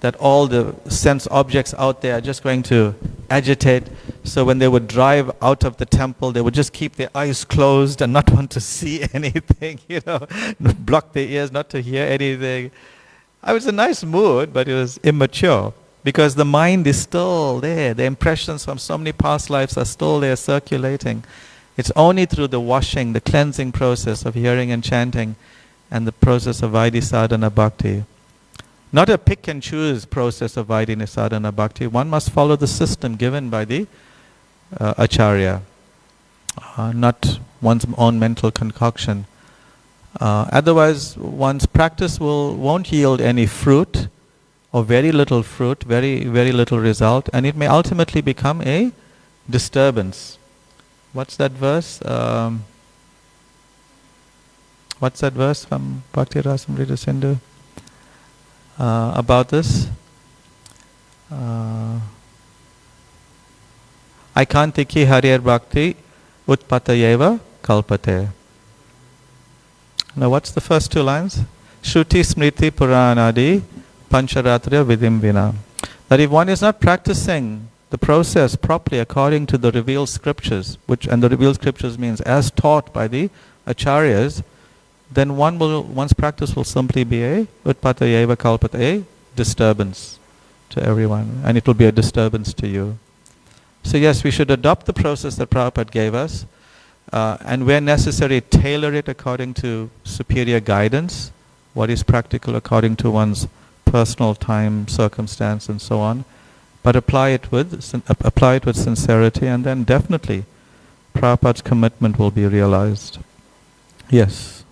that all the sense objects out there are just going to agitate. So when they would drive out of the temple, they would just keep their eyes closed and not want to see anything, block their ears not to hear anything. It was a nice mood, but it was immature because the mind is still there. The impressions from so many past lives are still there circulating. It's only through the washing, the cleansing process of hearing and chanting and the process of Vaidhi sadhana bhakti. Not a pick and choose process of Vaidhi sadhana bhakti. One must follow the system given by the acharya, not one's own mental concoction. Otherwise, one's practice won't yield any fruit, or very little fruit, very, very little result, and it may ultimately become a disturbance. What's that verse? What's that verse from Bhakti Rasamrita Sindhu about this? Aikantiki Harir Bhakti Utpatayeva Kalpate. Now what's the first two lines? Shruti Smriti Puranadi Pancharatriya Vidim Vina. That if one is not practicing the process properly according to the revealed scriptures, and the revealed scriptures means as taught by the acharyas, then one's practice will simply be a utpatayeva kalpata, a disturbance to everyone, and it will be a disturbance to you. So yes, we should adopt the process that Prabhupada gave us, and where necessary, tailor it according to superior guidance, what is practical according to one's personal time, circumstance, and so on. But apply it with sincerity, and then definitely Prabhupada's commitment will be realized. Yes.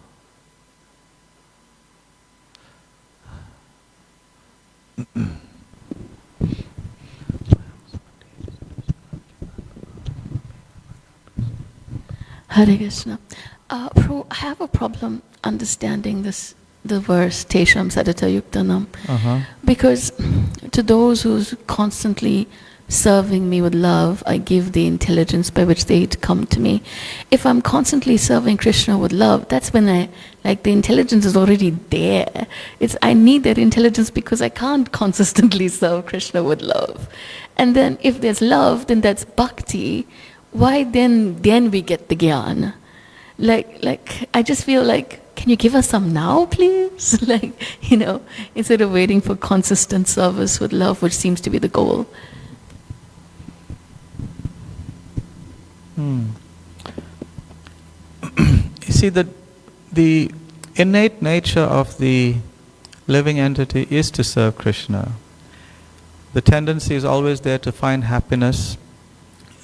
Hare Krishna. Prabhu, I have a problem understanding the verse Tesham Sadata Yuktanam, because to those who's constantly serving me with love, I give the intelligence by which they come to me. If I'm constantly serving Krishna with love, that's when the intelligence is already there. I need that intelligence because I can't consistently serve Krishna with love. And then if there's love, then that's bhakti. Why then we get the gyan? I just feel like, can you give us some now, please? Instead of waiting for consistent service with love, which seems to be the goal. You see, the innate nature of the living entity is to serve Krishna. The tendency is always there to find happiness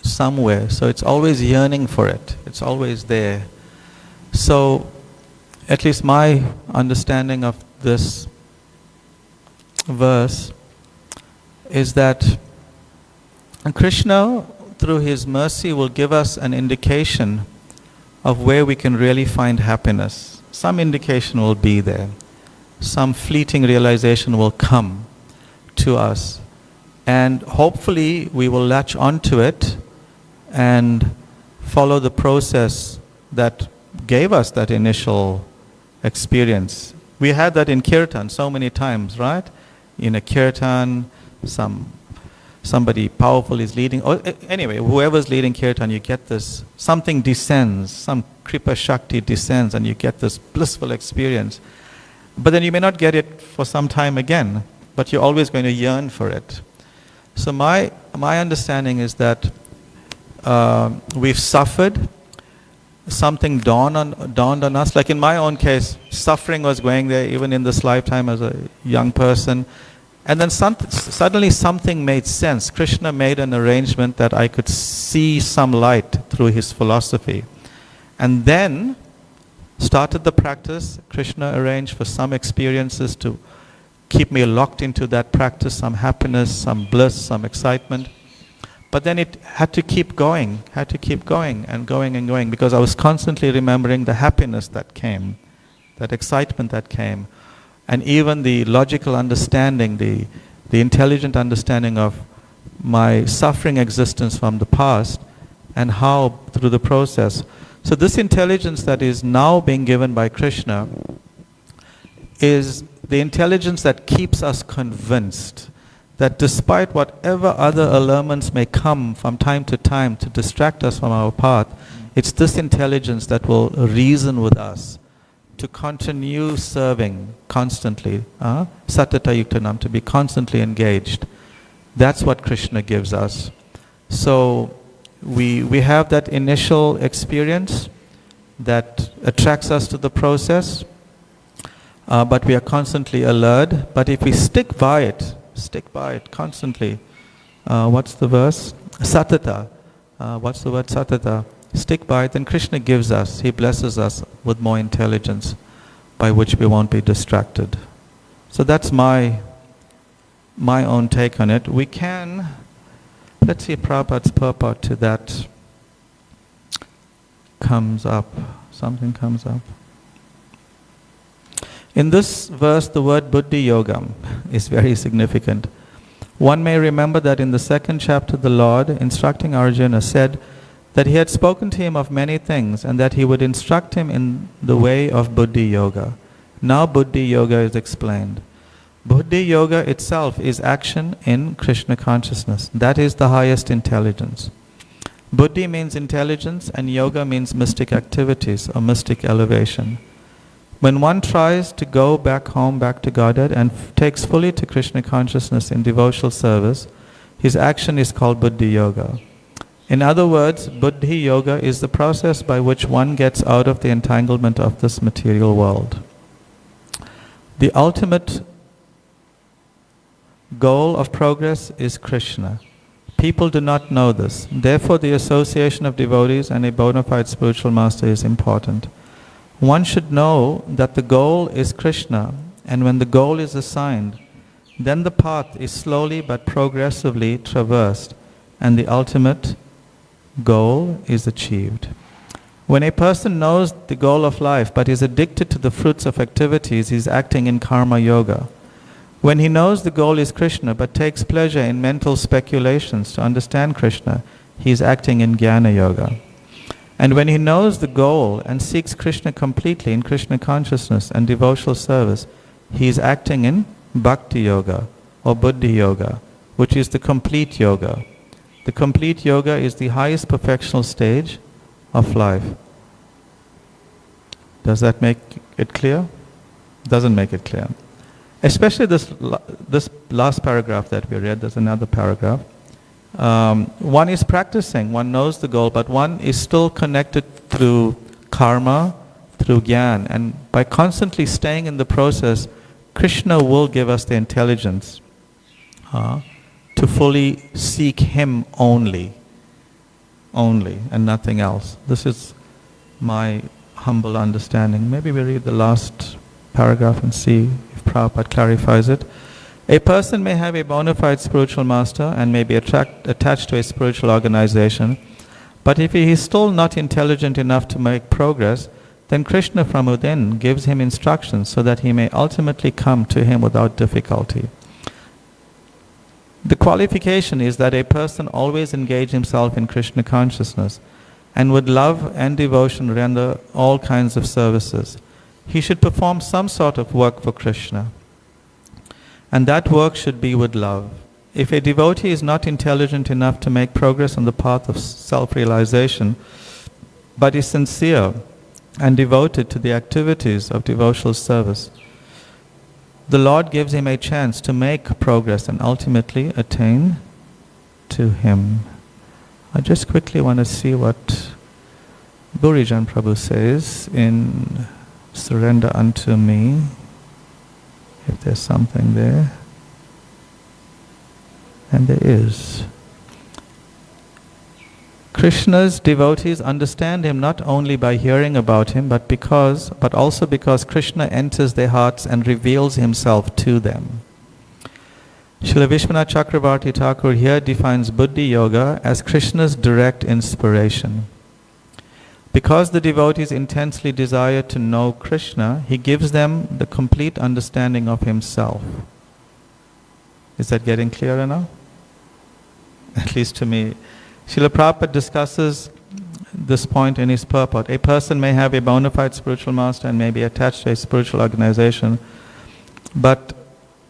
somewhere, so it's always yearning for it. It's always there. So, at least my understanding of this verse is that Krishna, through his mercy, will give us an indication of where we can really find happiness. Some indication will be there. Some fleeting realization will come to us. And hopefully we will latch onto it and follow the process that gave us that initial experience. We had that in Kirtan so many times, right? In a Kirtan, somebody powerful is leading, or anyway, whoever's leading Kirtan, you get this, something descends, some Kripa Shakti descends, and you get this blissful experience. But then you may not get it for some time again, but you're always going to yearn for it. So my understanding is that we've suffered, something dawned on us. Like in my own case, suffering was going there even in this lifetime as a young person. And then suddenly something made sense. Krishna made an arrangement that I could see some light through his philosophy. And then started the practice. Krishna arranged for some experiences to keep me locked into that practice, some happiness, some bliss, some excitement. But then it had to keep going and going, because I was constantly remembering the happiness that came, that excitement that came. And even the logical understanding, the intelligent understanding of my suffering existence from the past and how through the process. So this intelligence that is now being given by Krishna is the intelligence that keeps us convinced that despite whatever other allurements may come from time to distract us from our path, it's this intelligence that will reason with us to continue serving constantly, satata yuktanam, to be constantly engaged. That's what Krishna gives us. So we have that initial experience that attracts us to the process, but we are constantly alert. But if we stick by it constantly, what's the verse? Satata. What's the word satata? Stick by it, then Krishna gives us, he blesses us with more intelligence by which we won't be distracted. So that's my own take on it. We can, let's see if Prabhupada's purport to that comes up. Something comes up. In this verse, the word buddhi yogam is very significant. One may remember that in the second chapter, the Lord, instructing Arjuna, said that he had spoken to him of many things and that he would instruct him in the way of buddhi yoga. Now Buddhi Yoga is explained. Buddhi Yoga itself is action in Krishna consciousness. That is the highest intelligence. Buddhi means intelligence and yoga means mystic activities or mystic elevation. When one tries to go back home, back to Godhead and takes fully to Krishna consciousness in devotional service, his action is called Buddhi Yoga. In other words, Buddhi Yoga is the process by which one gets out of the entanglement of this material world. The ultimate goal of progress is Krishna. People do not know this. Therefore, the association of devotees and a bona fide spiritual master is important. One should know that the goal is Krishna, and when the goal is assigned, then the path is slowly but progressively traversed, and the ultimate goal is achieved. When a person knows the goal of life but is addicted to the fruits of activities, he is acting in karma yoga. When he knows the goal is Krishna but takes pleasure in mental speculations to understand Krishna, he is acting in jnana yoga. And when he knows the goal and seeks Krishna completely in Krishna consciousness and devotional service, he is acting in bhakti yoga or buddhi yoga, which is the complete yoga. The complete yoga is the highest perfectional stage of life. Does that make it clear? Doesn't make it clear. Especially this last paragraph that we read, there's another paragraph. One is practicing, one knows the goal, but one is still connected through karma, through jnana. And by constantly staying in the process, Krishna will give us the intelligence to fully seek Him only, and nothing else. This is my humble understanding. Maybe we read the last paragraph and see if Prabhupada clarifies it. A person may have a bona fide spiritual master and may be attached to a spiritual organization, but if he is still not intelligent enough to make progress, then Krishna from within gives him instructions so that he may ultimately come to him without difficulty. The qualification is that a person always engage himself in Krishna consciousness and with love and devotion render all kinds of services. He should perform some sort of work for Krishna, and that work should be with love. If a devotee is not intelligent enough to make progress on the path of self-realization, but is sincere and devoted to the activities of devotional service, the Lord gives him a chance to make progress and ultimately attain to Him. I just quickly want to see what Gaurijan Prabhu says in Surrender Unto Me, if there's something there. And there is. Krishna's devotees understand Him not only by hearing about Him, but also because Krishna enters their hearts and reveals Himself to them. Srila Vishwanath Chakravarti Thakur here defines Buddhi Yoga as Krishna's direct inspiration. Because the devotees intensely desire to know Krishna, He gives them the complete understanding of Himself. Is that getting clearer now? At least to me. Srila Prabhupada discusses this point in his purport. A person may have a bona fide spiritual master and may be attached to a spiritual organization, but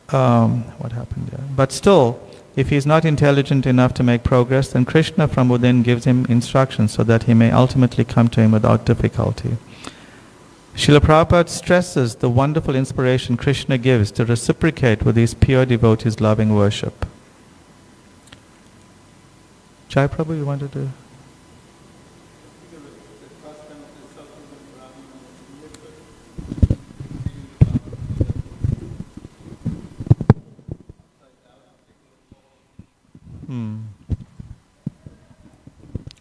what happened there? But still, if he is not intelligent enough to make progress, then Krishna from within gives him instructions so that he may ultimately come to Him without difficulty. Srila Prabhupada stresses the wonderful inspiration Krishna gives to reciprocate with these pure devotees' loving worship. Jai Prabhu, you wanted to?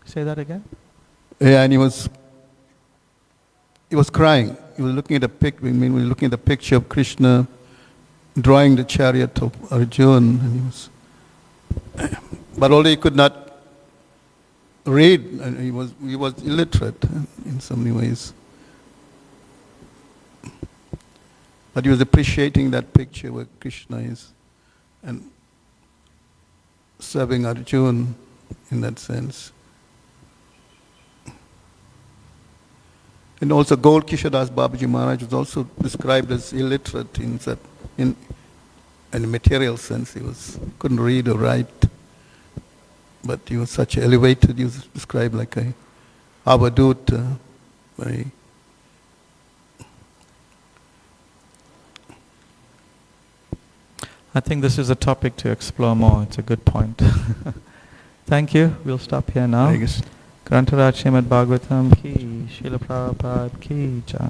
Say that again? Yeah, and he was crying. He was looking at the picture of Krishna drawing the chariot of Arjuna, and but although he could not read, and he was illiterate in so many ways. But he was appreciating that picture where Krishna is and serving Arjuna. in that sense. And also Gaur Kishadas Babaji Maharaj was also described as illiterate in a material sense. He couldn't read or write, but he was such elevated. He was described like a avadut, very. I think this is a topic to explore more. It's a good point. Thank you. We'll stop here now. Grantaraj Srimad Bhagavatam ki, Srila Prabhupada ki jai.